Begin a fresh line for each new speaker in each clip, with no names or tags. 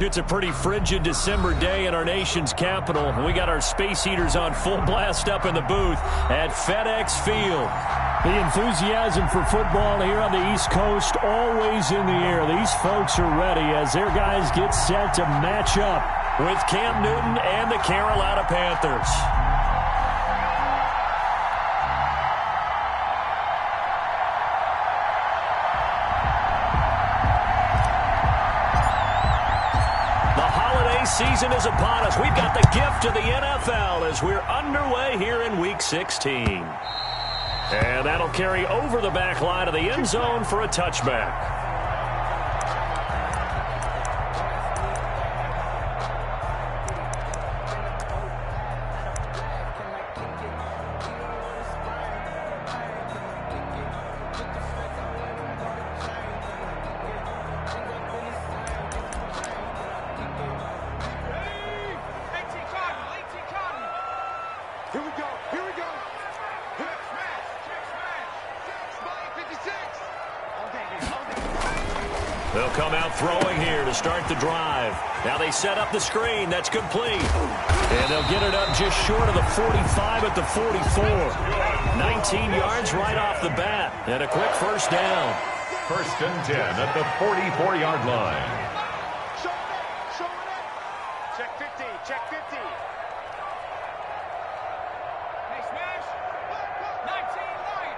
It's a pretty frigid December day in our nation's capital. We got our space heaters on full blast up in the booth at FedEx Field. The enthusiasm for football here on the East Coast always in the air. These folks are ready as their guys get set to match up with Cam Newton and the Carolina Panthers. Season is upon us. We've got the gift of the NFL as we're underway here in Week 16. And that'll carry over the back line of the end zone for a touchback. They'll come out throwing here to start the drive. Now they set up the screen. That's complete. And they'll get it up just short of the 45 at the 44. 19 yards right off the bat. And a quick first down.
1st and 10 at the 44-yard line.
Check 50. Check 50. Hey, smash. 19 line.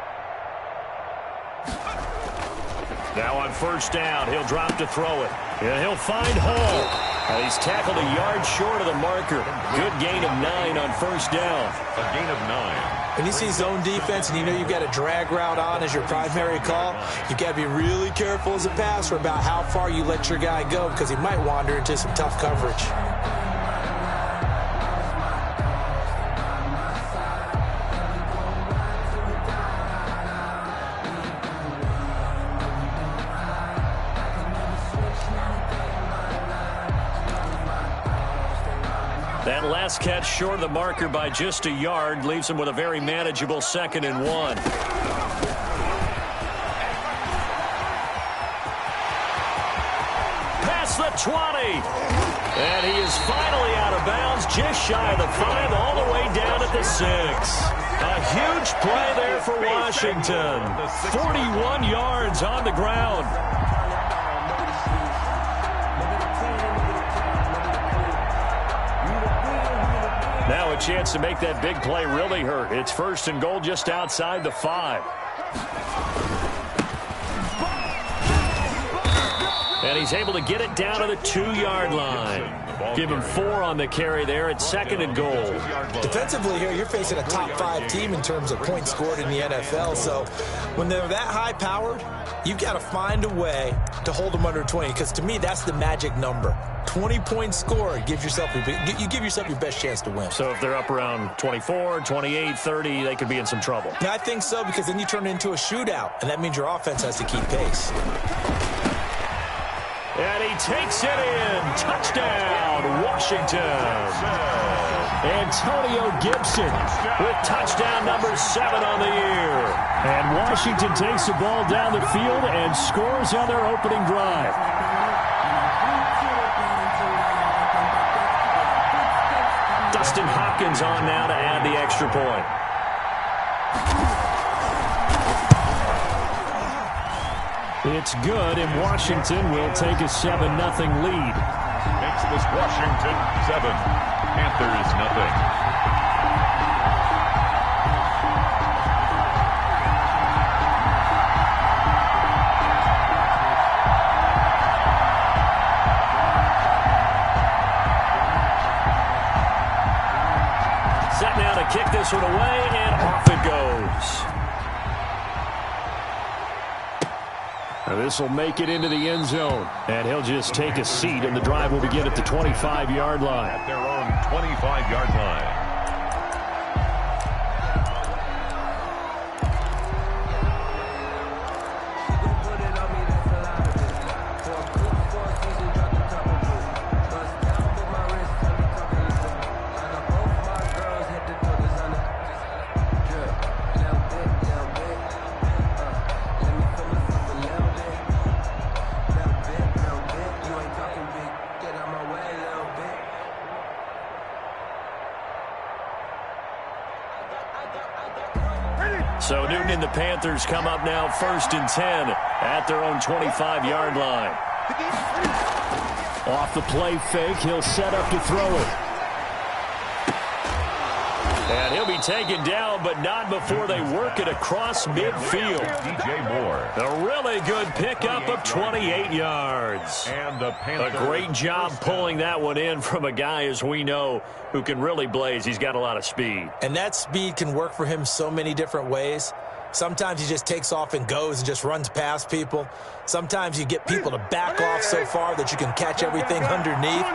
Now on first down, he'll drop to throw it. And he'll find Hall. And he's tackled a yard short of the marker. Good gain of 9 on first down.
A gain of 9.
When you see zone defense and you know you've got a drag route on as your primary call, you've got to be really careful as a passer about how far you let your guy go because he might wander into some tough coverage.
That last catch short of the marker by just a yard leaves him with a very manageable 2nd and 1. Past the 20. And he is finally out of bounds, just shy of the 5, all the way down at the 6. A huge play there for Washington. 41 yards on the ground. Now a chance to make that big play really hurt. It's 1st and goal just outside the 5. And he's able to get it down to the 2-yard line. Give him 4 on the carry there at 2nd and goal.
Defensively here, you're facing a top 5 team in terms of points scored in the NFL. So when they're that high-powered, you've got to find a way to hold them under 20. Because to me, that's the magic number. 20 points scored, you give yourself your best chance to win.
So if they're up around 24, 28, 30, they could be in some trouble.
Yeah, I think so, because then you turn it into a shootout, and that means your offense has to keep pace.
And he takes it in. Touchdown, Washington. Antonio Gibson with touchdown number 7 on the year. And Washington takes the ball down the field and scores on their opening drive. Dustin Hopkins on now to add the extra point. It's good, and Washington will take a 7-0 lead.
Makes this Washington 7, Panthers 0.
Set now to kick this one away, and off it goes. This will make it into the end zone, and he'll just take a seat, and the drive will begin at the 25-yard line.
At their own 25-yard line.
So Newton and the Panthers come up now 1st and 10 at their own 25-yard line. Off the play fake, he'll set up to throw it. And he'll be taken down, but not before they work it across midfield.
DJ Moore.
A really good pickup of 28 yards.
And the
A great job pulling that one in from a guy, as we know, who can really blaze. He's got a lot of speed.
And that speed can work for him so many different ways. Sometimes he just takes off and goes and just runs past people. Sometimes you get people to back off so far that you can catch everything underneath.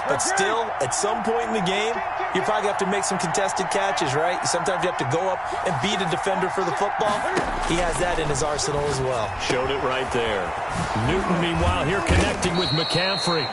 But still, at some point in the game, you probably have to make some contested catches, right? Sometimes you have to go up and beat a defender for the football. He has that in his arsenal as well.
Showed it right there. Newton, meanwhile, here connecting with McCaffrey.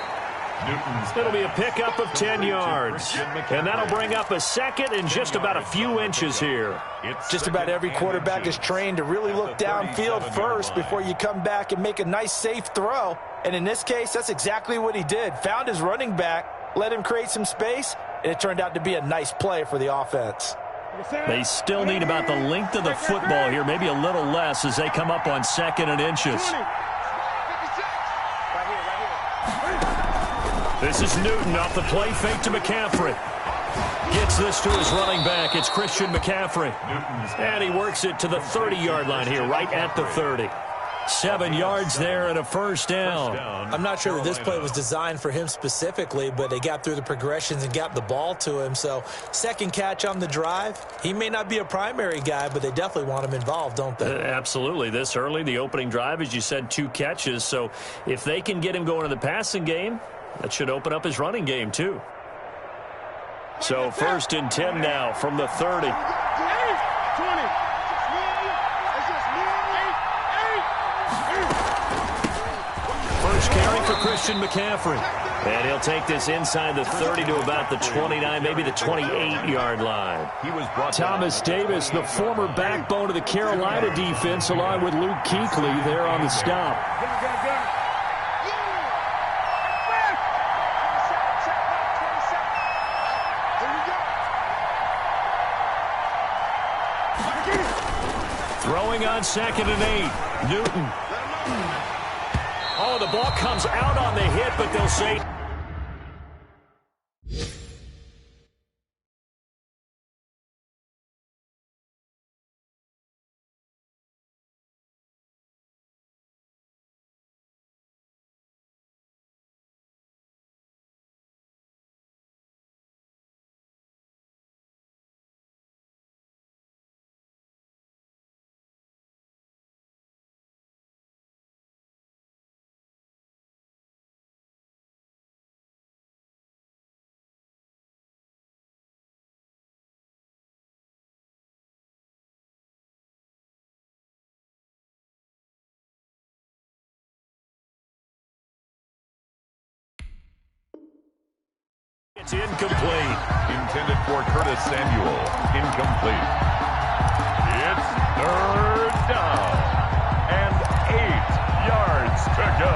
It'll be a pickup of 10 yards. And that'll bring up a second and just about a few inches here.
Just about every quarterback is trained to really look downfield first before you come back and make a nice, safe throw. And in this case, that's exactly what he did. Found his running back, let him create some space, and it turned out to be a nice play for the offense.
They still need about the length of the football here, maybe a little less as they come up on 2nd and inches. This is Newton off the play fake to McCaffrey. Gets this to his running back. It's Christian McCaffrey. And he works it to the 30-yard line here, right at the 30. 7 yards there and a first down.
I'm not sure that this play was designed for him specifically, but they got through the progressions and got the ball to him. So second catch on the drive. He may not be a primary guy, but they definitely want him involved, don't they?
Absolutely. This early, the opening drive, as you said, 2 catches. So if they can get him going in the passing game, that should open up his running game, too. So 1st and 10 now from the 30. First carry for Christian McCaffrey. And he'll take this inside the 30 to about the 29, maybe the 28-yard line. Thomas Davis, the former backbone of the Carolina defense, along with Luke Kuechly there on the stop. Throwing on 2nd and 8. Newton. Oh, the ball comes out on the hit, but they'll say... It's incomplete.
Intended for Curtis Samuel. Incomplete. It's 3rd down. And 8 yards to go.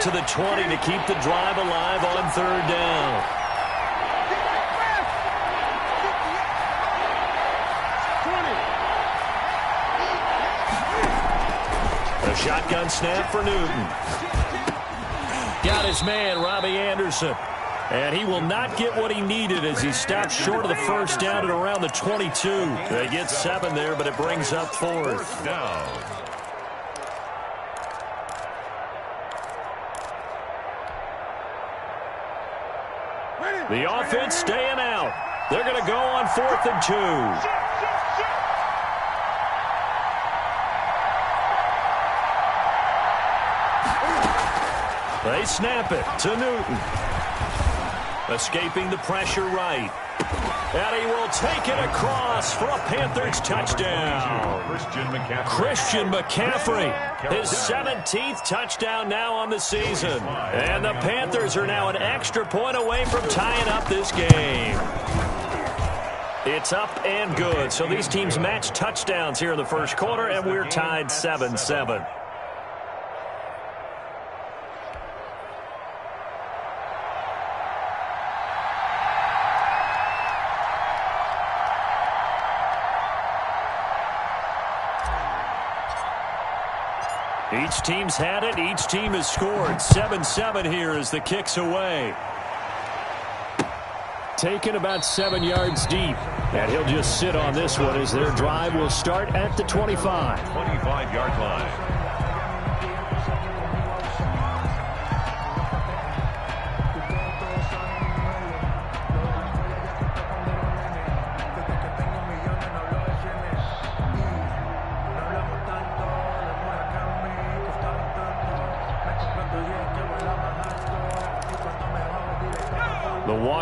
To the 20 to keep the drive alive on 3rd down. A shotgun snap for Newton. Got his man, Robbie Anderson. And he will not get what he needed as he stops short of the first down at around the 22. They get 7 there, but it brings up 4th
down.
The offense staying out. They're going to go on 4th and 2. They snap it to Newton. Escaping the pressure right. And he will take it across for a Panthers touchdown. Christian McCaffrey, his 17th touchdown now on the season. And the Panthers are now an extra point away from tying up this game. It's up and good. So these teams match touchdowns here in the first quarter, and we're tied 7-7. Each team's had it. Each team has scored. 7-7 here as the kick's away. Taken about 7 yards deep. And he'll just sit on this one as their drive will start at the 25.
25-yard line.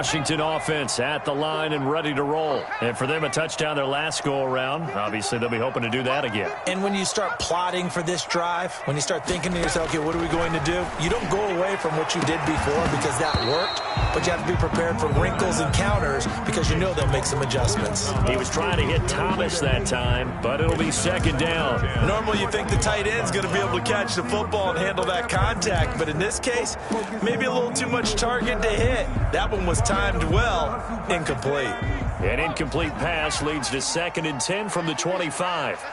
Washington offense at the line and ready to roll. And for them, a touchdown their last go-around. Obviously, they'll be hoping to do that again.
And when you start plotting for this drive, when you start thinking to yourself, okay, what are we going to do? You don't go away from what you did before because that worked, but you have to be prepared for wrinkles and counters because you know they'll make some adjustments.
He was trying to hit Thomas that time, but it'll be second down.
Normally, you think the tight end's going to be able to catch the football and handle that contact, but in this case, maybe a little too much target to hit. That one was timed well, incomplete.
An incomplete pass leads to 2nd and 10 from the 25.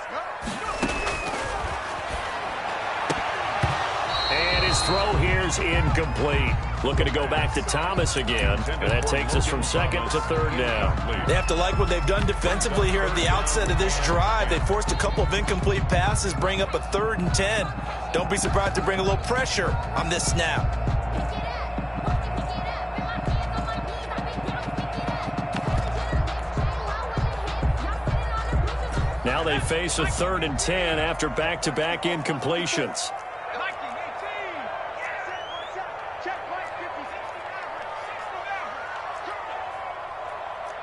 And his throw here's incomplete. Looking to go back to Thomas again. And that takes us from 2nd to 3rd down.
They have to like what they've done defensively here at the outset of this drive. They forced a couple of incomplete passes, bring up a 3rd and 10. Don't be surprised to bring a little pressure on this snap.
Now they face a 3rd and 10 after back-to-back incompletions.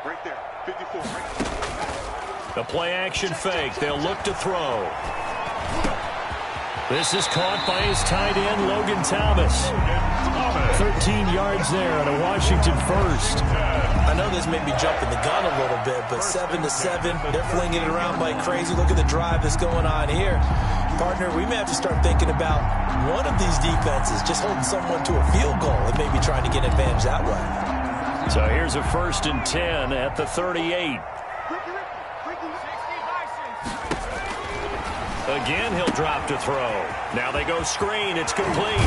Right there, 54.
The play-action fake. They'll look to throw. This is caught by his tight end, Logan Thomas. 13 yards there on a Washington first.
I know this may be jumping the gun a little bit, but 7-7, they're flinging it around like crazy. Look at the drive that's going on here. Partner, we may have to start thinking about one of these defenses just holding someone to a field goal and maybe trying to get advantage that way.
So here's a 1st and 10 at the 38. Again, he'll drop to throw. Now they go screen. It's complete.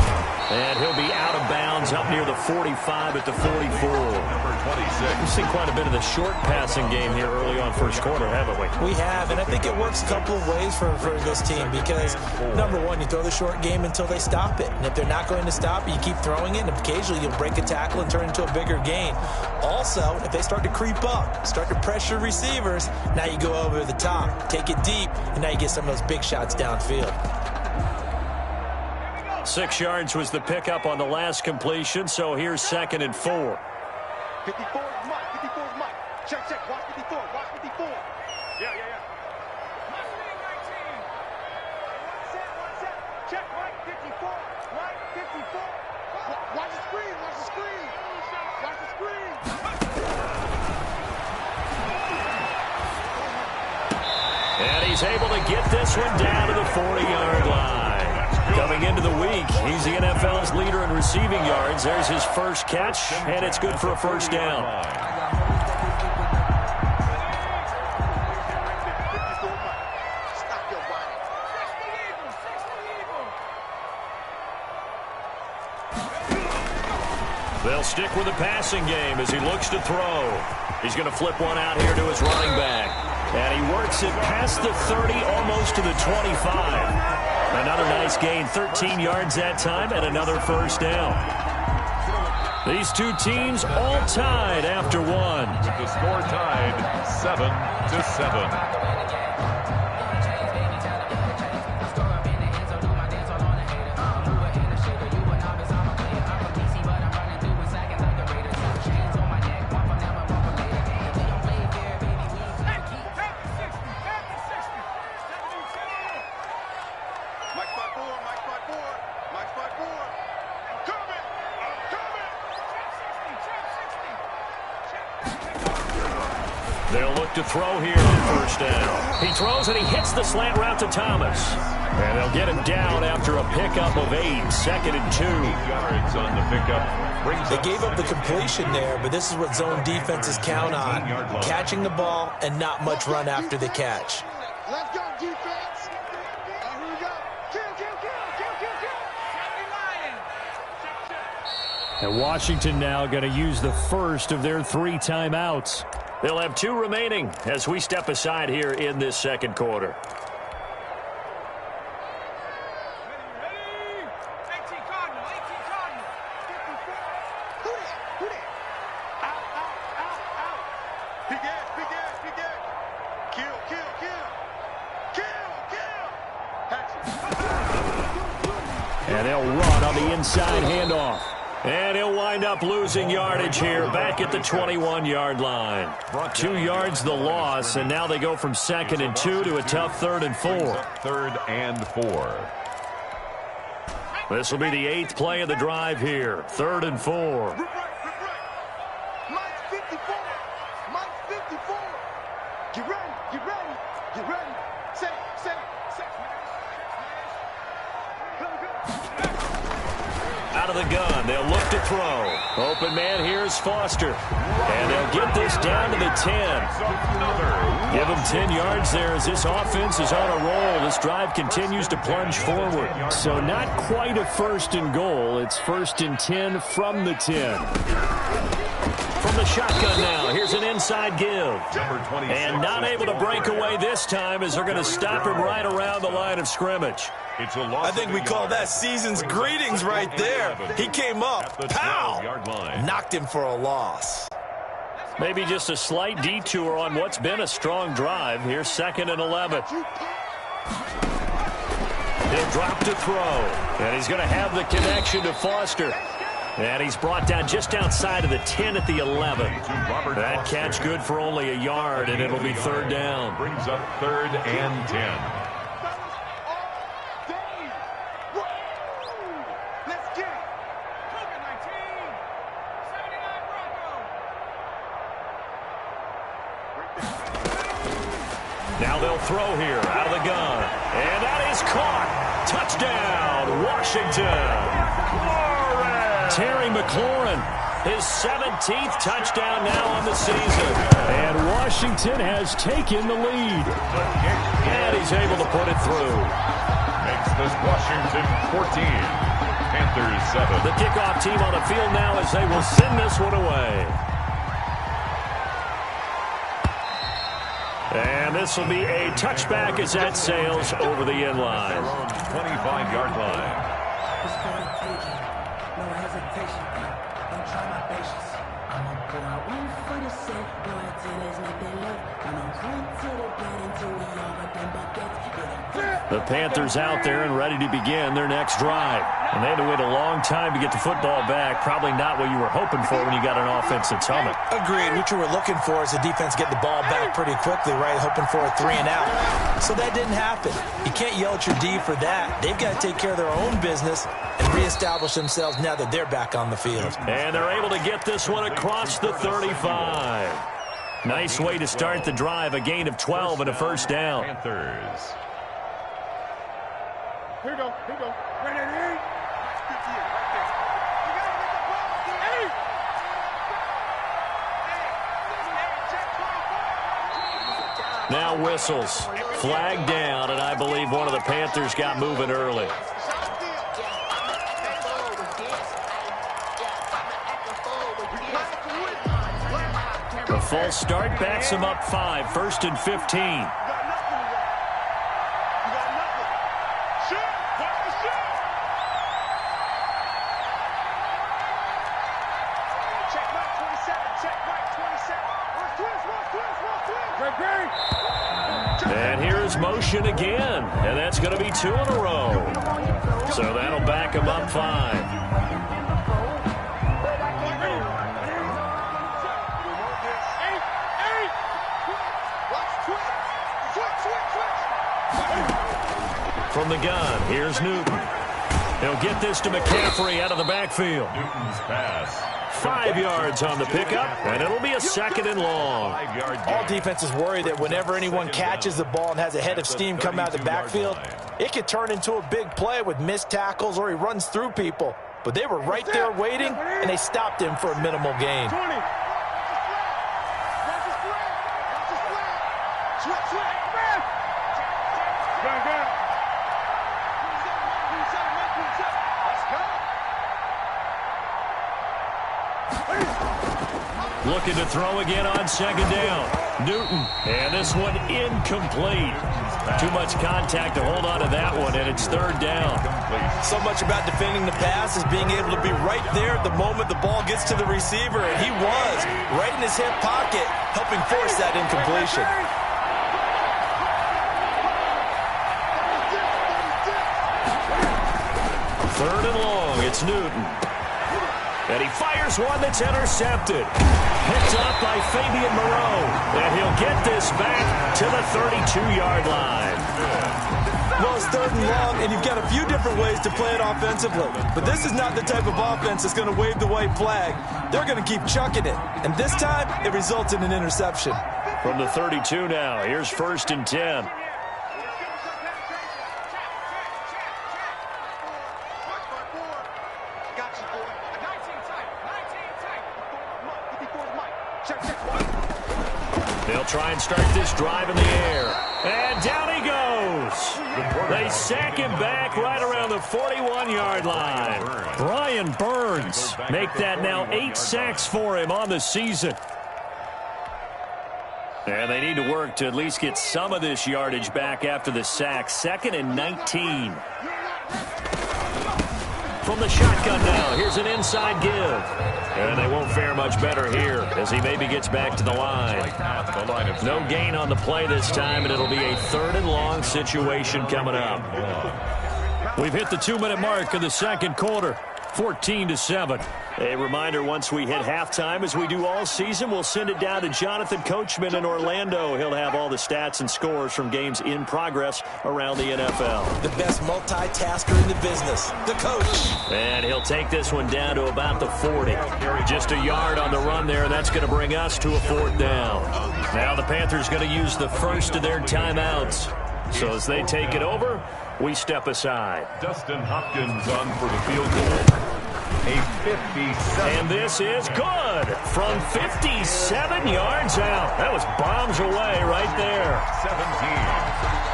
And he'll be out of bounds up near the 45 at the 44.
Number 26.
We've seen quite a bit of the short passing game here early on first quarter, haven't we?
We have, and I think it works a couple of ways for this team because, number one, you throw the short game until they stop it. And if they're not going to stop it, you keep throwing it, and occasionally you'll break a tackle and turn it into a bigger gain. Also, if they start to creep up, start to pressure receivers, now you go over the top, take it deep, and now you get some of those big shots downfield.
6 yards was the pickup on the last completion, so here's 2nd and 4.
54 is Mike. 54 is Mike. Check. Watch 54. Watch 54. Yeah. Watch 19. One set. Check, Mike. 54. Mike, 54. Watch the screen. Watch the screen.
And he's able to get this one down to the 40-yard line. Coming into the week, he's the NFL's leader in receiving yards. There's his first catch, and it's good for a first down. They'll stick with the passing game as he looks to throw. He's going to flip one out here to his running back. And he works it past the 30, almost to the 25. Another nice gain, 13 yards that time, and another first down. These two teams all tied after one.
The score tied 7-7.
They'll look to throw here on first down. He throws and he hits the slant route to Thomas. And they'll get him down after a pickup of 8, 2nd and 2.
8 yards on the pickup.
They gave up the completion there, but this is what zone defenses count on. Catching the ball and not much run after the catch.
Let's go, defense. Here we go. Kill.
And Washington now going to use the first of their 3 timeouts. They'll have 2 remaining as we step aside here in this second quarter. And they'll run on the inside handoff. And he'll wind up losing yardage here back at the 21-yard line. 2 yards the loss, and now they go from 2nd and 2 to a tough 3rd and 4.
3rd and 4.
This will be the 8th play of the drive here. 3rd and 4.
Mike's 54. Get ready. Set.
Out of the gun, they'll look to throw. Open man, here's Foster. And they'll get this down to the 10. Give them 10 yards there as this offense is on a roll. This drive continues to plunge forward. So not quite a 1st and goal. It's 1st and 10 from the 10. From the shotgun now, here's an inside give. And not able to break away this time as they're going to stop him right around the line of scrimmage.
I think we call that season's greetings right there. He came up, pow, knocked him for a loss.
Maybe just a slight detour on what's been a strong drive. Here's 2nd and 11. He'll drop to throw. And he's going to have the connection to Foster. And he's brought down just outside of the 10 at the 11. That catch good for only a yard, and it'll be 3rd down.
Brings up 3rd and 10.
Now they'll throw here out of the gun. And that is caught. Touchdown, Washington. Terry McLaurin, his 17th touchdown now on the season. And Washington has taken the lead. And he's able to put it through.
Makes this Washington 14. Panthers 7.
The kickoff team on the field now as they will send this one away. And this will be a touchback as that sails over the end line.
25-yard line.
The Panthers out there and ready to begin their next drive. And they had to wait a long time to get the football back. Probably not what you were hoping for when you got an offense that's humming.
Agreed. What you were looking for is the defense get the ball back pretty quickly, right? Hoping for a 3 and out. So that didn't happen. You can't yell at your D for that. They've got to take care of their own business and reestablish themselves now that they're back on the field.
And they're able to get this one across the 35. Nice way to start the drive. A gain of 12 and a 1st down.
Panthers.
Here we go. Ready.
Now whistles. Flag down, and I believe one of the Panthers got moving early. The false start backs him up 5. 1st and 15. And here's motion again, and that's going to be 2 in a row. So that'll back him up 5. From the gun, here's Newton. He'll get this to McCaffrey out of the backfield.
Newton's pass.
5 yards on the pickup, and it'll be a 2nd and long.
All defenses worry that whenever anyone catches the ball and has a head of steam come out of the backfield, it could turn into a big play with missed tackles or he runs through people. But they were right there waiting, and they stopped him for a minimal gain.
Looking to throw again on 2nd down. Newton, and this one incomplete. Too much contact to hold on to that one, and it's 3rd down.
So much about defending the pass is being able to be right there at the moment the ball gets to the receiver, and he was right in his hip pocket, helping force that incompletion.
Third and long, it's Newton. And he fires one that's intercepted. Picked up by Fabian Moreau. And he'll get this back to the 32-yard line.
Well, it's 3rd and long, and you've got a few different ways to play it offensively. But this is not the type of offense that's going to wave the white flag. They're going to keep chucking it. And this time, it results in an interception.
From the 32 now, here's 1st and 10. They'll try and start this drive in the air. And down he goes. They sack him back right around the 41-yard line. Brian Burns make that now 8 sacks for him on the season. And they need to work to at least get some of this yardage back after the sack. 2nd and 19. From the shotgun now, here's an inside give. And they won't fare much better here as he maybe gets back to the line. No gain on the play this time, and it'll be a 3rd and long situation coming up. We've hit the 2-minute mark of the 2nd quarter. 14-7. A reminder, once we hit halftime, as we do all season, we'll send it down to Jonathan Coachman in Orlando. He'll have all the stats and scores from games in progress around the NFL.
The best multitasker in the business, the coach.
And he'll take this one down to about the 40. Just a yard on the run there, and that's going to bring us to a 4th down. Now the Panthers going to use the first of their timeouts. So as they take it over, we step aside.
Dustin Hopkins on for the field goal. A 57.
And this is good from 57 yards out. That was bombs away right there.
17.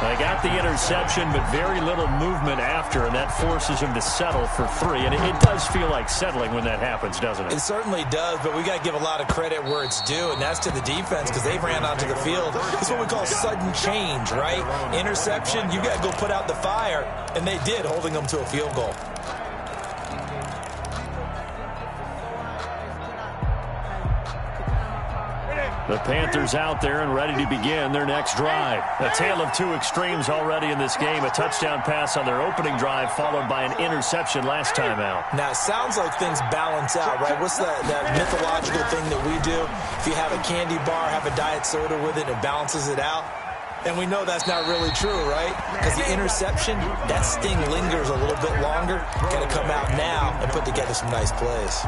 They got the interception, but very little movement after, and that forces him to settle for 3. And it does feel like settling when that happens, doesn't it?
It certainly does, but we got to give a lot of credit where it's due, and that's to the defense because they ran onto the field. It's what we call sudden change, right? Interception, you got to go put out the fire, and they did, holding them to a field goal.
The Panthers out there and ready to begin their next drive. A tale of 2 extremes already in this game. A touchdown pass on their opening drive followed by an interception last time out.
Now, it sounds like things balance out, right? What's that mythological thing that we do? If you have a candy bar, have a diet soda with it, it balances it out. And we know that's not really true, right? Because the interception, that sting lingers a little bit longer. Got to come out now and put together some nice plays.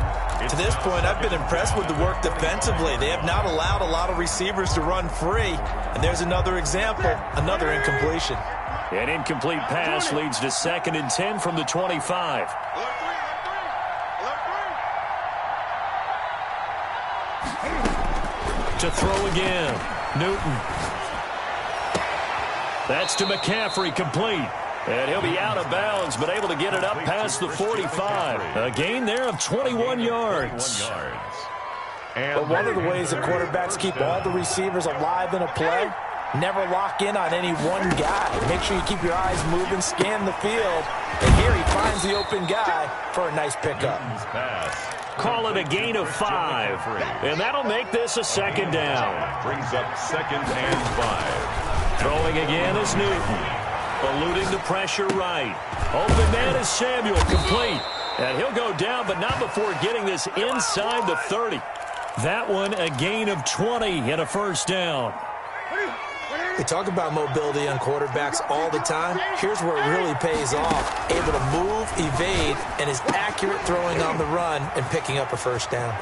To this point, I've been impressed with the work defensively. They have not allowed a lot of receivers to run free. And there's another example, another incompletion.
An incomplete pass leads to 2nd and 10 from the 25. To throw again, Newton. That's to McCaffrey, complete. And he'll be out of bounds, but able to get it up past the 45. A gain there of 21 yards.
But one of the ways that quarterbacks keep all the receivers alive in a play, never lock in on any one guy. Make sure you keep your eyes moving, scan the field. And here he finds the open guy for a nice pickup.
Call it a gain of 5. And that'll make this a 2nd down.
Brings up 2nd and 5.
Throwing again is Newton. Eluding the pressure right. Open man is Samuel, complete. And he'll go down, but not before getting this inside the 30. That one a gain of 20 and a 1st down.
We talk about mobility on quarterbacks all the time. Here's where it really pays off. Able to move, evade, and is accurate throwing on the run and picking up a first down.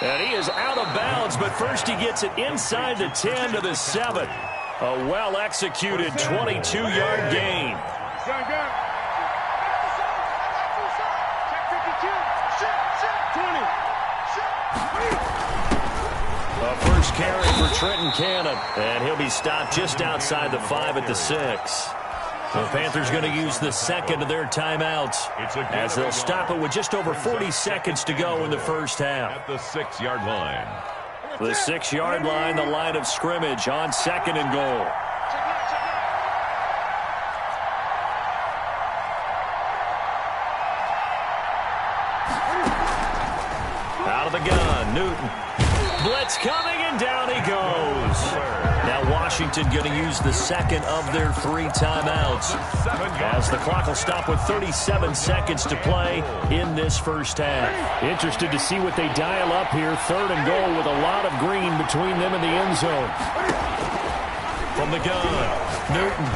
And he is out of bounds, but first he gets it inside the 10 to the 7. A well-executed 22-yard gain. A first carry for Trenton Cannon, and he'll be stopped just outside the 5 at the 6. The Panthers going to use the second of their timeouts as they'll stop it with just over 40 seconds to go in the first half.
At the 6-yard line.
The 6-yard line, the line of scrimmage on 2nd and goal. Out of the gun, Newton. Blitz coming, and down he goes. Now Washington going to use the second of their 3 timeouts as the clock will stop with 37 seconds to play in this first half. Interested to see what they dial up here. 3rd and goal with a lot of green between them and the end zone. From the gun, Newton.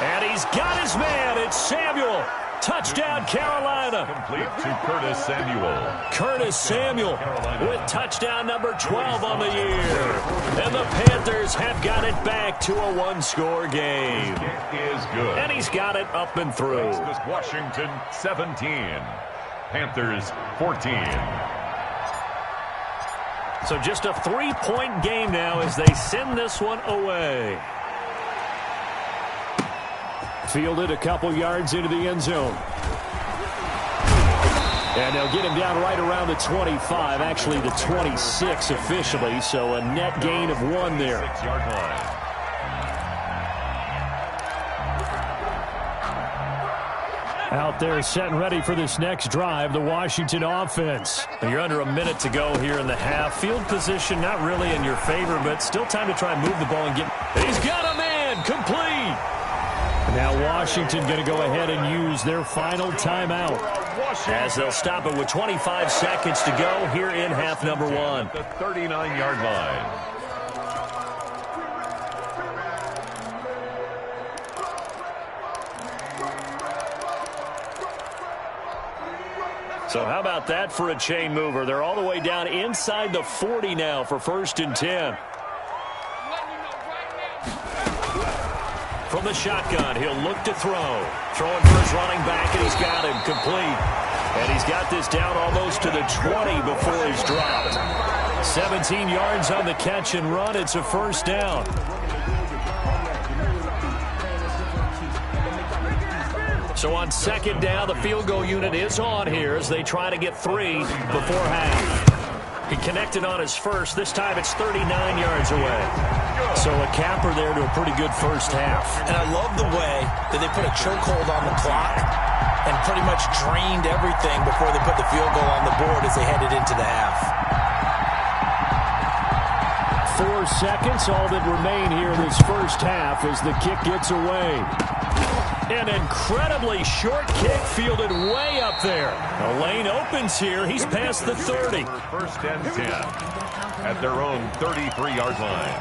And he's got his man. It's Samuel. Touchdown, Carolina.
Complete to Curtis Samuel.
Curtis Samuel with touchdown number 12 on the year. And the Panthers have got it back to a 1-score game.
It is good.
And he's got it up and through.
Washington 17. Panthers 14.
So just a 3-point game now as they send this one away. Fielded a couple yards into the end zone. And they'll get him down right around the 25, actually the 26 officially, so a net gain of 1 there.
6-yard line.
Out there set and ready for this next drive, the Washington offense. You're under a minute to go here in the half. Field position not really in your favor, but still time to try and move the ball and get... He's got a man, complete! Now Washington going to go ahead and use their final timeout as they'll stop it with 25 seconds to go here in half number 1.
The 39-yard line.
So how about that for a chain mover? They're all the way down inside the 40 now for 1st and 10. From the shotgun, he'll look to throw. Throwing for his running back, and he's got him complete. And he's got this down almost to the 20 before he's dropped. 17 yards on the catch and run. It's a first down. So on 2nd down, the field goal unit is on here as they try to get 3 before half. He connected on his first. This time it's 39 yards away. So a capper there to a pretty good first half.
And I love the way that they put a chokehold on the clock and pretty much drained everything before they put the field goal on the board as they headed into the half.
4 seconds, all that remain here in this first half as the kick gets away. An incredibly short kick fielded way up there. A lane opens here. He's past the 30.
1st and 10 at their own 33-yard line.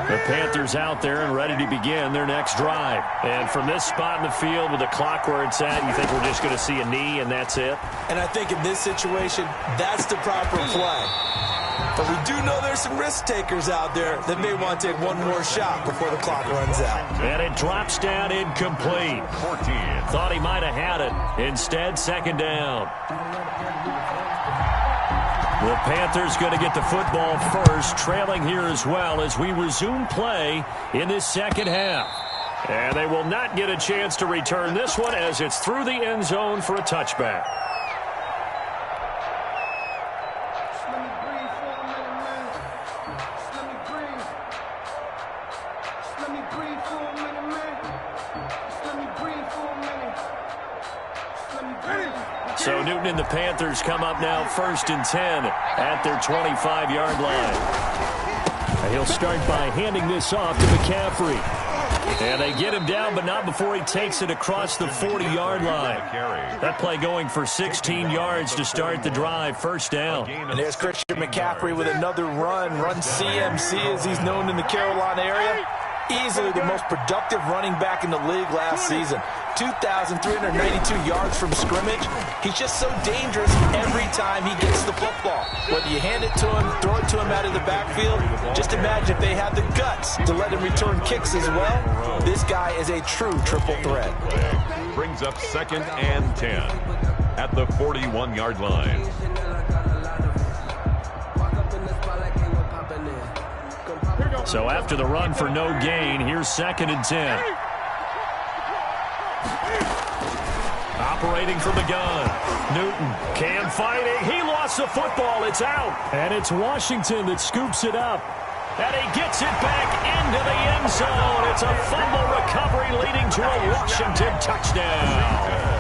The Panthers out there and ready to begin their next drive. And from this spot in the field with the clock where it's at, you think we're just going to see a knee and that's it?
And I think in this situation, that's the proper play. But we do know there's some risk takers out there that may want to take one more shot before the clock runs out.
And it drops down incomplete.
14.
Thought he might have had it. Instead, 2nd down. The Panthers going to get the football first, trailing here as well as we resume play in this second half. And they will not get a chance to return this one as it's through the end zone for a touchback. So Newton and the Panthers come up now 1st and 10 at their 25-yard line. He'll start by handing this off to McCaffrey. And they get him down, but not before he takes it across the 40-yard line. That play going for 16 yards to start the drive, first down.
And there's Christian McCaffrey with another run CMC as he's known in the Carolina area. Easily the most productive running back in the league last season. 2,392 yards from scrimmage. He's just so dangerous every time he gets the football. Whether you hand it to him, throw it to him out of the backfield, just imagine if they had the guts to let him return kicks as well. This guy is a true triple threat.
Brings up 2nd and 10 at the 41-yard line.
So after the run for no gain, here's 2nd and 10. Operating from the gun. Newton can fight it. He lost the football. It's out. And it's Washington that scoops it up. And he gets it back into the end zone. It's a fumble recovery leading to a Washington touchdown.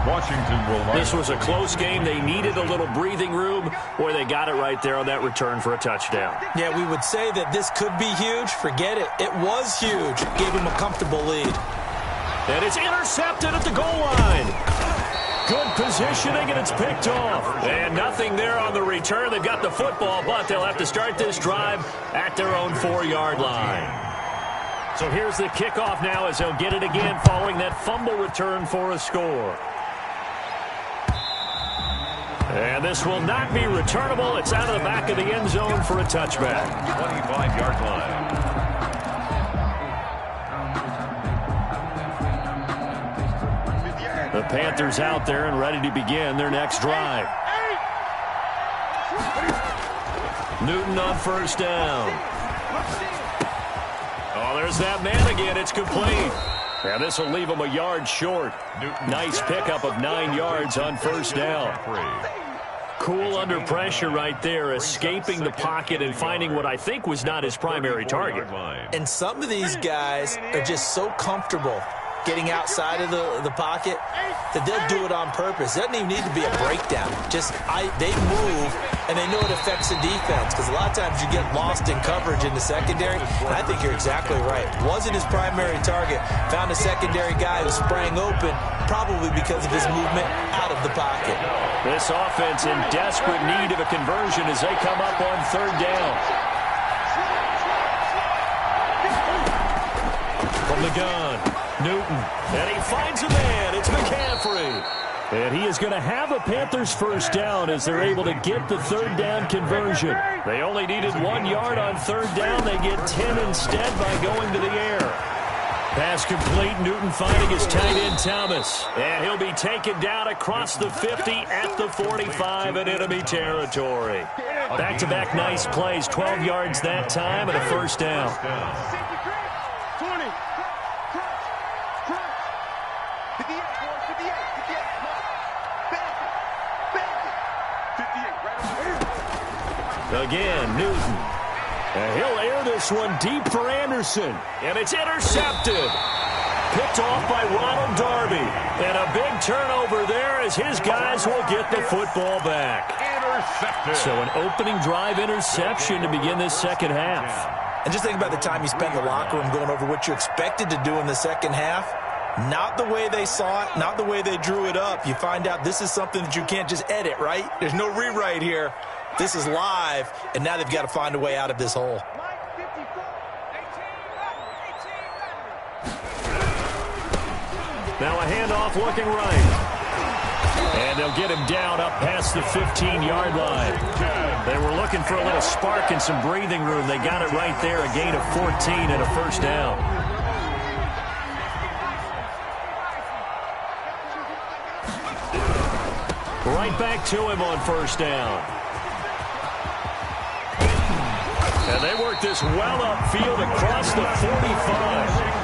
Washington will.
This was a close game. They needed a little breathing room, or they got it right there on that return for a touchdown.
Yeah, we would say that this could be huge. Forget it. It was huge. Gave him a comfortable lead.
And it's intercepted at the goal line. Good positioning, and it's picked off. And nothing there on the return. They've got the football, but they'll have to start this drive at their own 4-yard line. So here's the kickoff now as they'll get it again following that fumble return for a score. And this will not be returnable. It's out of the back of the end zone for a touchback.
25-yard line.
The Panthers out there and ready to begin their next drive. Newton on first down. Oh, there's that man again. It's complete. And this will leave him a yard short. Nice pickup of 9 yards on first down. Cool under pressure right there, escaping the pocket and finding what I think was not his primary target.
And some of these guys are just so comfortable getting outside of the pocket that they'll do it on purpose. It doesn't even need to be a breakdown. They move, and they know it affects the defense, because a lot of times you get lost in coverage in the secondary. And I think you're exactly right. Wasn't his primary target. Found a secondary guy who sprang open, probably because of his movement out of the pocket.
This offense in desperate need of a conversion as they come up on third down. From the gun, Newton, and he finds a man. It's McCaffrey. And he is going to have a Panthers first down as they're able to get the third down conversion. They only needed 1 yard on third down. They get 10 instead by going to the air. Pass complete. Newton finding his tight end Thomas. And he'll be taken down across the 50 at the 45 in enemy territory. Back-to-back nice plays. 12 yards that time and a first down.
20.
Again, Newton. And he'll air this one deep for Anderson. And it's intercepted. Picked off by Ronald Darby. And a big turnover there as his guys will get the football back.
Intercepted.
So an opening drive interception to begin this second half.
And just think about the time you spent in the locker room going over what you expected to do in the second half. Not the way they saw it, not the way they drew it up. You find out this is something that you can't just edit, right? There's no rewrite here. This is live, and now they've got to find a way out of this hole.
Now a handoff looking right. And they'll get him down up past the 15-yard line. They were looking for a little spark and some breathing room. They got it right there, a gain of 14 and a first down. Right back to him on first down. And they work this well upfield across the 45.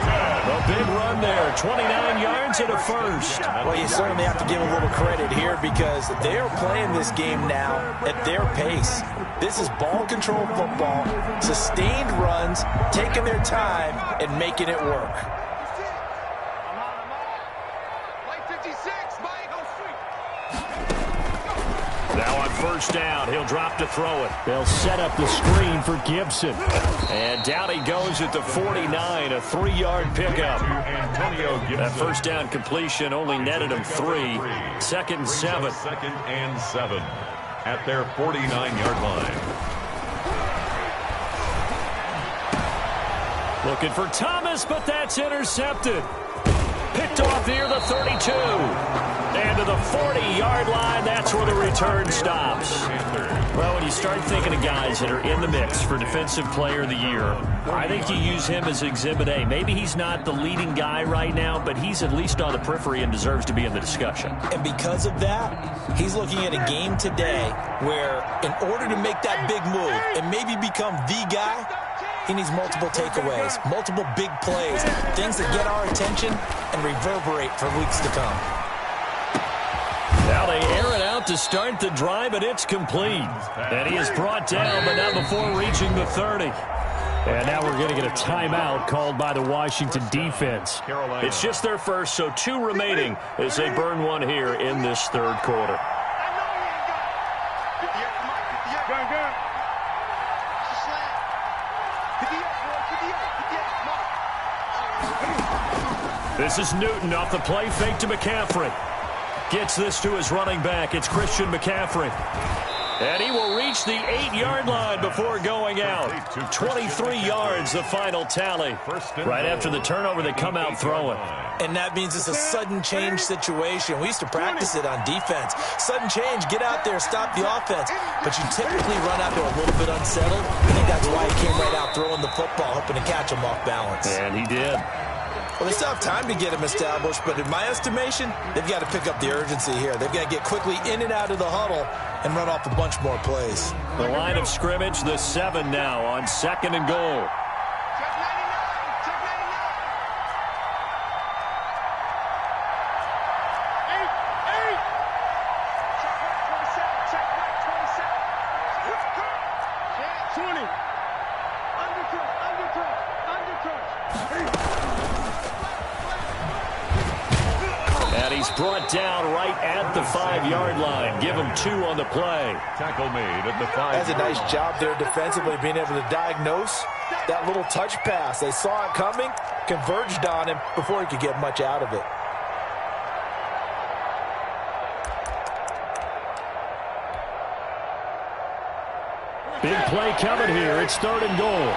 A big run there, 29 yards and a first.
Well, you certainly have to give a little credit here because they're playing this game now at their pace. This is ball control football, sustained runs, taking their time and making it work.
Now on first down. He'll drop to throw it. They'll set up the screen for Gibson. And down he goes at the 49, a 3-yard pickup. That first down completion only netted him 3. 2nd and 7.
2nd and 7 at their 49-yard line.
Looking for Thomas, but that's intercepted. Picked off near the 32. And to the 40-yard line, that's where the return stops. Well, when you start thinking of guys that are in the mix for Defensive Player of the Year, I think you use him as Exhibit A. Maybe he's not the leading guy right now, but he's at least on the periphery and deserves to be in the discussion.
And because of that, he's looking at a game today where in order to make that big move and maybe become the guy, he needs multiple takeaways, multiple big plays, things that get our attention and reverberate for weeks to come.
Now they air it out to start the drive, and it's complete. And he is brought down, but not before reaching the 30. And now we're going to get a timeout called by the Washington defense. It's just their first, so 2 remaining as they burn one here in this 3rd quarter. This is Newton off the play fake to McCaffrey. Gets this to his running back. It's Christian McCaffrey. And he will reach the 8-yard line before going out. 23 yards, the final tally. Right after the turnover, they come out throwing.
And that means it's a sudden change situation. We used to practice it on defense. Sudden change, get out there, stop the offense. But you typically run out there a little bit unsettled. I think that's why he came right out throwing the football, hoping to catch him off balance.
And he did.
Well, they still have time to get him established, but in my estimation, they've got to pick up the urgency here. They've got to get quickly in and out of the huddle and run off a bunch more plays.
The line of scrimmage, the 7 now on 2nd and goal. Brought down right at the 5-yard line. Give him 2 on the play.
Tackle made at the 5.
That's a nice job there defensively, being able to diagnose that little touch pass. They saw it coming, converged on him before he could get much out of it.
Big play coming here. It's 3rd and goal.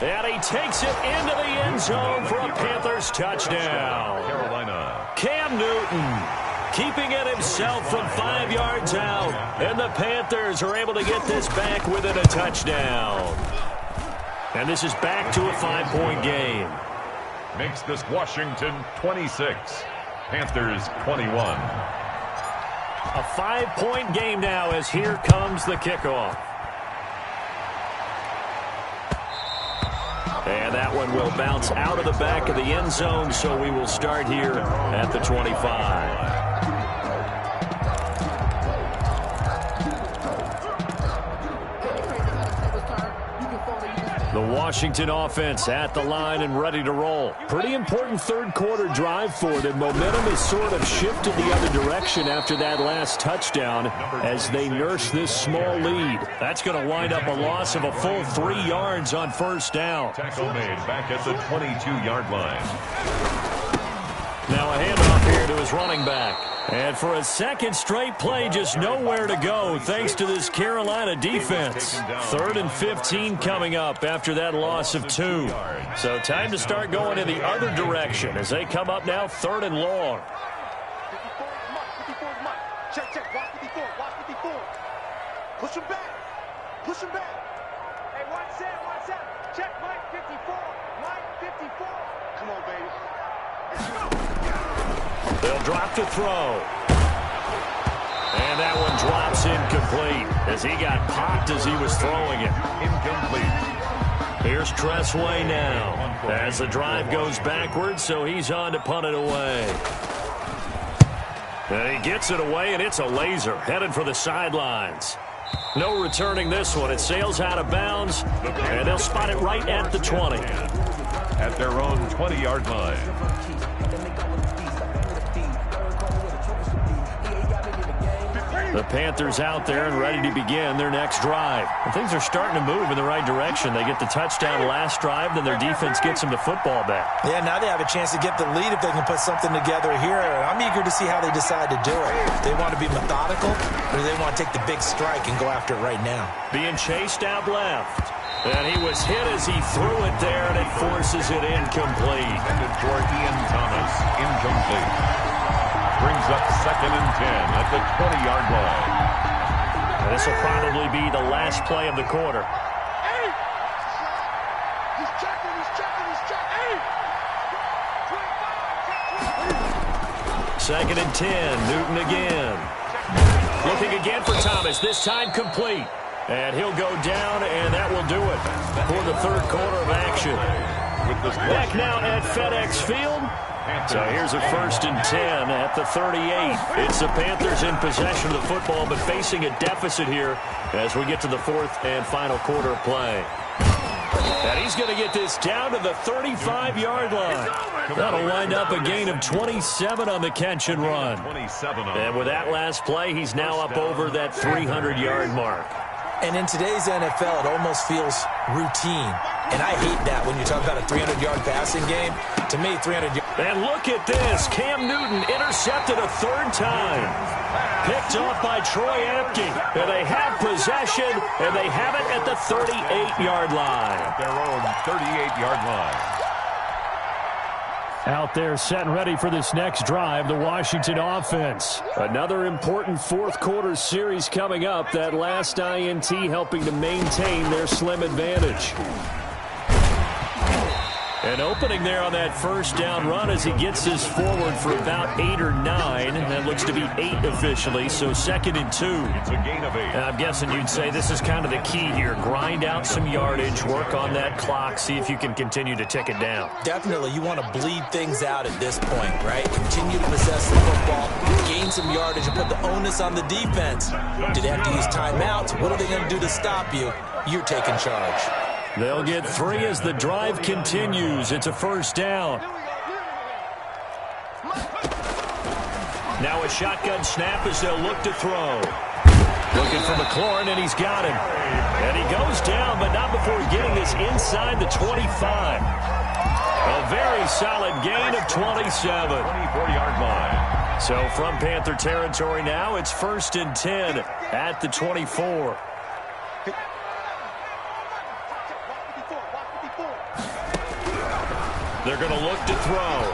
And he takes it into the end zone for a Panthers touchdown.
Carolina.
Cam Newton keeping it himself from 5 yards out. And the Panthers are able to get this back within a touchdown. And this is back to a 5-point game.
Makes this Washington 26. Panthers 21.
A 5-point game now as here comes the kickoff. And that one will bounce out of the back of the end zone, so we will start here at the 25. The Washington offense at the line and ready to roll. Pretty important 3rd quarter drive for them. Momentum has sort of shifted the other direction after that last touchdown as they nurse this small lead. That's going to wind up a loss of a full 3 yards on 1st down.
Tackle made back at the 22-yard line.
Now a handoff here to his running back. And for a 2nd straight play, just nowhere to go thanks to this Carolina defense. 3rd and 15 coming up after that loss of 2. So time to start going in the other direction as they come up now 3rd and long.
54 Mike. Check, watch 54, watch 54. Push him back. Hey, watch that. Check, Mike 54. Mike 54. Come on, baby. Let's go.
They'll drop to throw. And that one drops incomplete as he got popped as he was throwing it.
Incomplete.
Here's Tressway now as the drive goes backwards, so he's on to punt it away. And he gets it away, and it's a laser headed for the sidelines. No returning this one. It sails out of bounds, and they'll spot it right at the 20.
At their own 20-yard line.
The Panthers out there and ready to begin their next drive. And things are starting to move in the right direction. They get the touchdown last drive, then their defense gets them the football back.
Yeah, now they have a chance to get the lead if they can put something together here. I'm eager to see how they decide to do it. Do they want to be methodical, or do they want to take the big strike and go after it right now?
Being chased out left. And he was hit as he threw it there, and it forces it incomplete.
Intended for Ian Thomas. Incomplete. Brings up 2nd and 10 at the 20-yard line.
This will probably be the last play of the quarter.
He's checking.
2nd and 10. Newton again. Looking again for Thomas. This time complete. And he'll go down, and that will do it for the third quarter of action. Back now at FedEx Field. So here's a 1st and 10 at the 38. It's the Panthers in possession of the football, but facing a deficit here as we get to the 4th and final quarter of play. And he's going to get this down to the 35-yard line. That'll wind up a gain of 27 on the catch and run. And with that last play, he's now up over that 300-yard mark.
And in today's NFL, it almost feels routine. And I hate that when you talk about a 300-yard passing game. To me, 300 yards.
And look at this. Cam Newton intercepted a 3rd time. Picked off by Troy Apke. And they have possession, and they have it at the 38-yard line.
Their own 38-yard line.
Out there set and ready for this next drive, the Washington offense. Another important 4th quarter series coming up. That last INT helping to maintain their slim advantage. And opening there on that 1st down run as he gets this forward for about 8 or 9. That looks to be 8 officially, so 2nd and 2.
It's a gain of 8.
And I'm guessing you'd say this is kind of the key here. Grind out some yardage, work on that clock, see if you can continue to tick it down.
Definitely, you want to bleed things out at this point, right? Continue to possess the football, gain some yardage, and put the onus on the defense. Do they have to use timeouts? What are they going to do to stop you? You're taking charge.
They'll get 3 as the drive continues. It's a 1st down. Now a shotgun snap as they'll look to throw. Looking for McLaurin, and he's got him. And he goes down, but not before getting this inside the 25. A very solid gain of 27.
24-yard line.
So from Panther territory now, it's 1st and 10 at the 24. They're going to look to throw.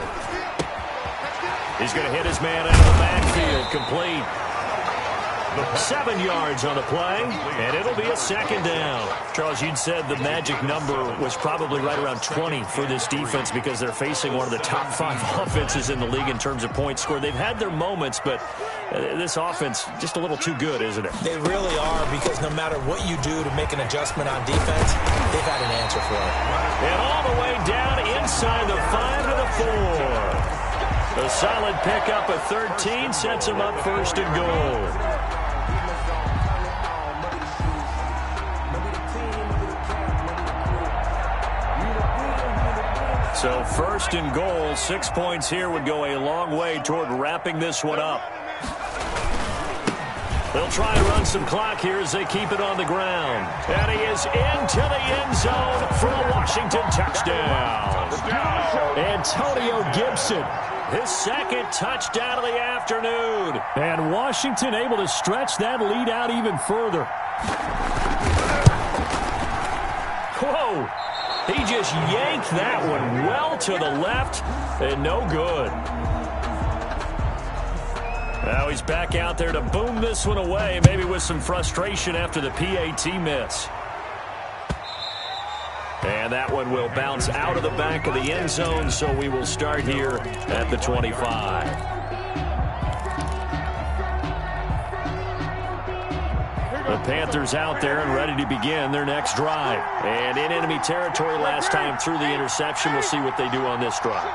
He's going to hit his man out of the backfield. Complete. 7 yards on the play, and it'll be a 2nd down. Charles, you'd said the magic number was probably right around 20 for this defense because they're facing one of the top 5 offenses in the league in terms of points scored. They've had their moments, but this offense just a little too good, isn't it?
They really are, because no matter what you do to make an adjustment on defense, they've had an answer for it.
And all the way down inside the 5 to the 4. A solid pickup of 13 sets them up 1st and goal. So 1st and goal, 6 points here would go a long way toward wrapping this one up. They'll try and run some clock here as they keep it on the ground. And he is into the end zone for a Washington touchdown. Antonio Gibson, his 2nd touchdown of the afternoon. And Washington able to stretch that lead out even further. Whoa! He just yanked that one well to the left, and no good. Now he's back out there to boom this one away, maybe with some frustration after the PAT miss. And that one will bounce out of the back of the end zone, so we will start here at the 25. The Panthers out there and ready to begin their next drive. And in enemy territory last time through the interception. We'll see what they do on this drive.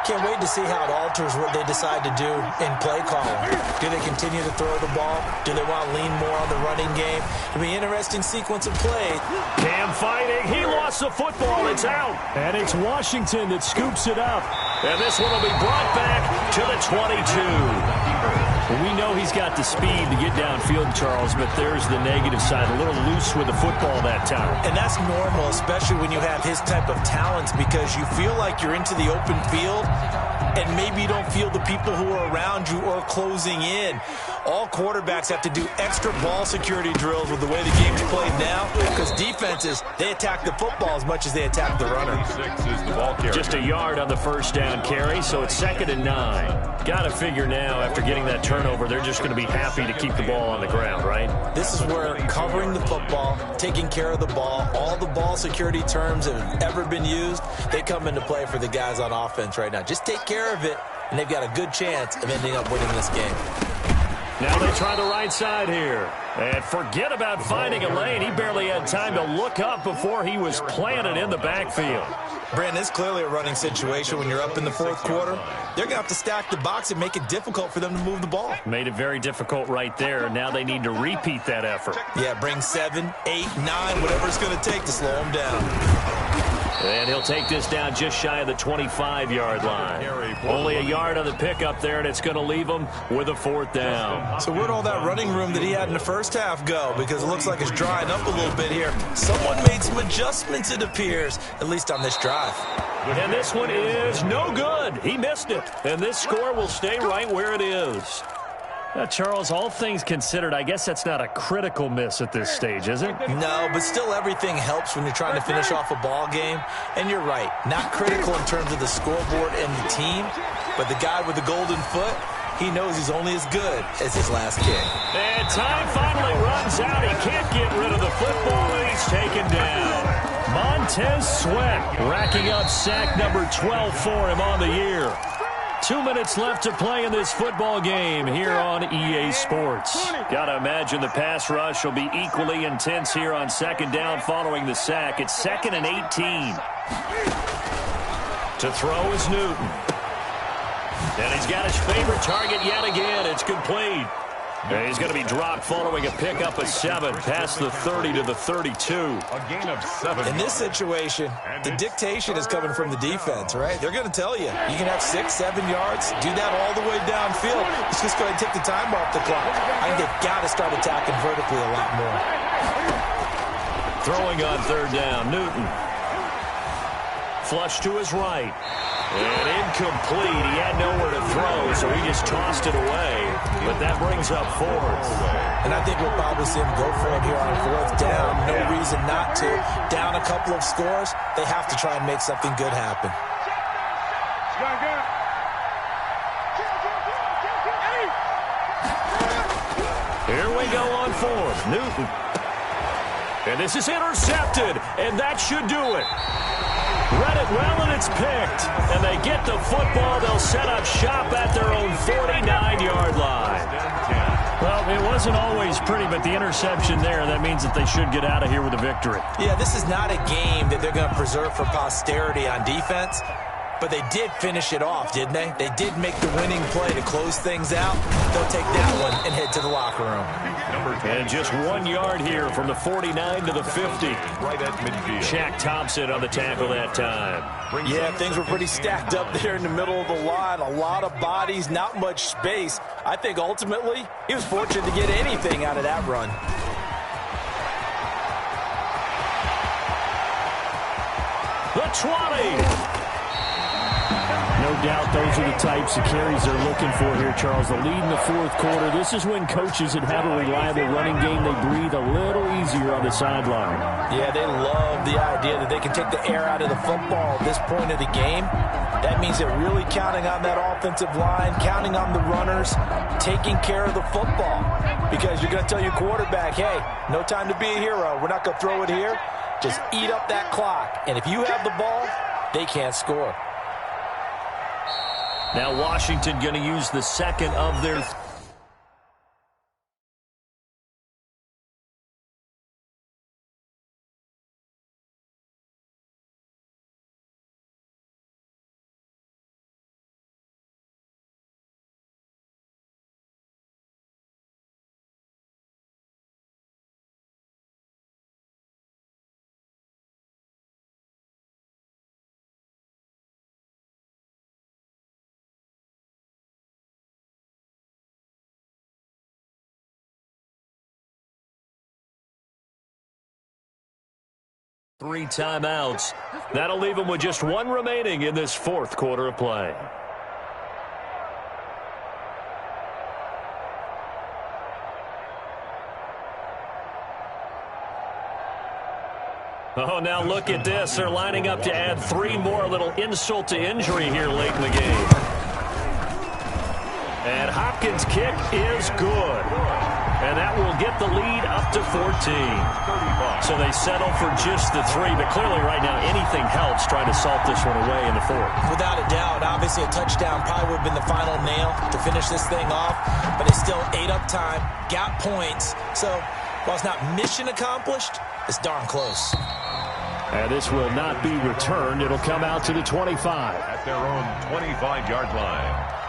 Can't wait to see how it alters what they decide to do in play calling. Do they continue to throw the ball? Do they want to lean more on the running game? It'll be an interesting sequence of plays.
Cam fighting. He lost the football. It's out. And it's Washington that scoops it up. And this one will be brought back to the 22. We know he's got the speed to get downfield, Charles, but there's the negative side. A little loose with the football that time.
And that's normal, especially when you have his type of talents, because you feel like you're into the open field and maybe you don't feel the people who are around you or closing in. All quarterbacks have to do extra ball security drills with the way the game's played now, because defenses, they attack the football as much as they attack the runner.
Just a yard on the first down carry, so it's 2nd and 9. Got to figure now, after getting that turnover, they're just going to be happy to keep the ball on the ground, right?
This is where covering the football, taking care of the ball, all the ball security terms that have ever been used, they come into play for the guys on offense right now. Just take care of it, and they've got a good chance of ending up winning this game.
Now they try the right side here. And forget about finding a lane. He barely had time to look up before he was planted in the backfield.
Brandon, it's clearly a running situation when you're up in the fourth quarter. They're going to have to stack the box and make it difficult for them to move the ball.
Made it very difficult right there. Now they need to repeat that effort.
Yeah, bring 7, 8, 9, whatever it's going to take to slow them down.
And he'll take this down just shy of the 25-yard line. Only a yard on the pickup there, and it's going to leave him with a 4th down.
So where'd all that running room that he had in the first half go? Because it looks like it's drying up a little bit here. Someone made some adjustments, it appears, at least on this drive.
And this one is no good. He missed it. And this score will stay right where it is. Now, Charles, all things considered, I guess that's not a critical miss at this stage, is it?
No, but still everything helps when you're trying to finish off a ball game. And you're right, not critical in terms of the scoreboard and the team, but the guy with the golden foot, he knows he's only as good as his last kick.
And time finally runs out. He can't get rid of the football, and he's taken down. Montez Sweat racking up sack number 12 for him on the year. 2 minutes left to play in this football game here on EA Sports. Got to imagine the pass rush will be equally intense here on 2nd down following the sack. It's 2nd and 18. To throw is Newton. And he's got his favorite target yet again. It's complete. And he's going to be dropped following a pickup of 7 past the 30 to the 32.
A gain of 7.
In this situation, the dictation is coming from the defense, right? They're going to tell you, you can have 6, 7 yards, do that all the way downfield. It's just going to take the time off the clock. I think they've got to start attacking vertically a lot more.
Throwing on 3rd down, Newton. Flush to his right. And incomplete. He had nowhere to throw, so he just tossed it away. But that brings up 4th.
And I think we'll probably see him go for it here on 4th down. No reason not to. Down a couple of scores, they have to try and make something good happen.
Here we go on 4th. Newton. And this is intercepted, and that should do it. Read it well, and it's picked. And they get the football. They'll set up shop at their own 49-yard line. Well, it wasn't always pretty, but the interception there, that means that they should get out of here with a victory.
Yeah, this is not a game that they're going to preserve for posterity on defense, but they did finish it off, didn't they? They did make the winning play to close things out. They'll take that one and head to the locker room.
And just 1 yard here from the 49 to the 50.
Right at midfield.
Shaq Thompson on the tackle that time.
Yeah, things were pretty stacked up there in the middle of the line. A lot of bodies, not much space. I think ultimately he was fortunate to get anything out of that run.
The 20. No doubt those are the types of carries they're looking for here, Charles. The lead in the 4th quarter. This is when coaches that have a reliable running game, they breathe a little easier on the sideline.
Yeah, they love the idea that they can take the air out of the football at this point of the game. That means they're really counting on that offensive line, counting on the runners, taking care of the football. Because you're going to tell your quarterback, hey, no time to be a hero. We're not going to throw it here. Just eat up that clock. And if you have the ball, they can't score.
Now Washington going to use the 2nd of their 3 timeouts. That'll leave them with just 1 remaining in this 4th quarter of play. Oh, now look at this. They're lining up to add 3 more, a little insult to injury here late in the game. And Hopkins' kick is good. And that will get the lead up to 14. So they settle for just the 3. But clearly right now anything helps trying to salt this one away in the 4th.
Without a doubt, obviously a touchdown probably would have been the final nail to finish this thing off. But they still ate up time, got points. So while it's not mission accomplished, it's darn close.
And this will not be returned. It'll come out to the 25.
At their own 25-yard line.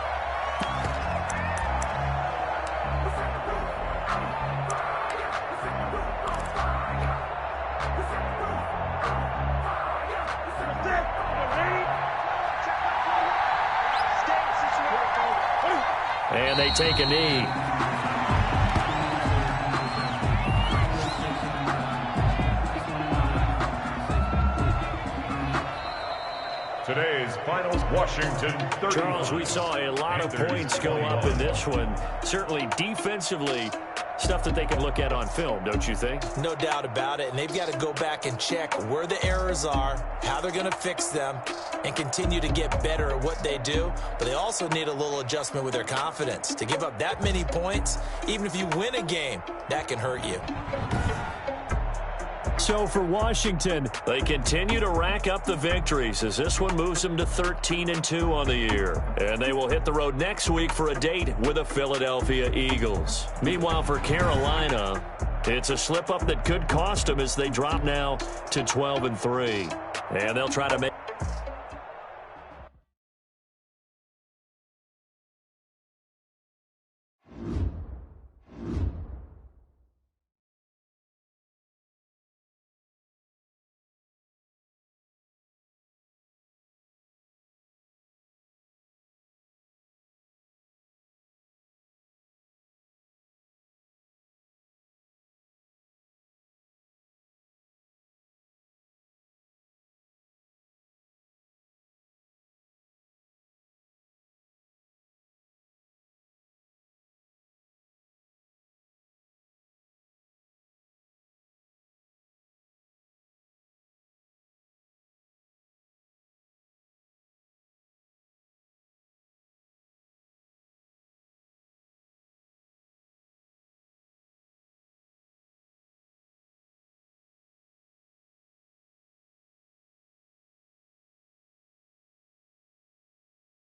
And they take a knee.
Today's finals, Washington 30.
Charles, we saw a lot of points go up in this one. Certainly defensively, stuff that they can look at on film, don't you think?
No doubt about it. And they've got to go back and check where the errors are, how they're going to fix them, and continue to get better at what they do. But they also need a little adjustment with their confidence. To give up that many points, even if you win a game, that can hurt you.
So for Washington, they continue to rack up the victories as this one moves them to 13-2 on the year. And they will hit the road next week for a date with the Philadelphia Eagles. Meanwhile, for Carolina, it's a slip-up that could cost them as they drop now to 12-3. And they'll try to make